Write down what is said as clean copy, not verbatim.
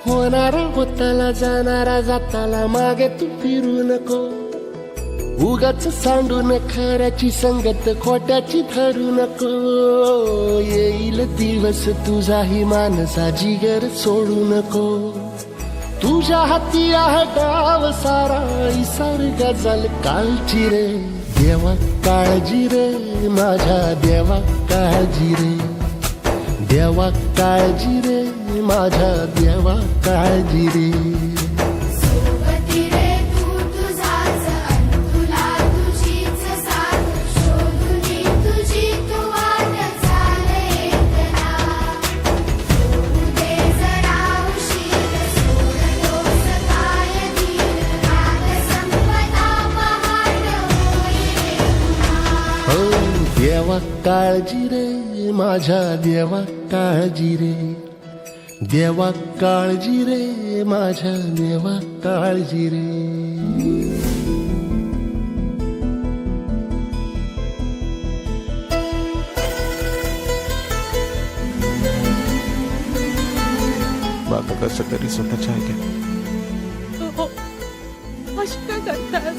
होणारा होताला जाणारा जाताला मागे तू फिरू नको. उगाच सांडून खऱ्याची संगत खोट्याची धरू नको. येईल दिवस तुझाही मानसा जिगर सोडू नको. तुझ्या हाती आहे डाव सारा इसार गजल काळजी रे. देवा काळजी रे माझ्या देवा काळजी रे. देवा काळजी रे माझ्या देवा काळजी रे. सोबती रे तू तुझाच अन तुला तुझीच साथ शोधुनी तुझी तू वाट चाल एकला. सोडू दे जरा उशीर सोड दोष काय धीर राग संपदा पहाट होईल पुन्हा. हो देवा काळजी रे माझ्या देवा काळजी रे. देवा काळजी रे माझ्या देवा काळजी रे. आता कसं तरी स्वतःच्या ऐका हो अशी काय करताय?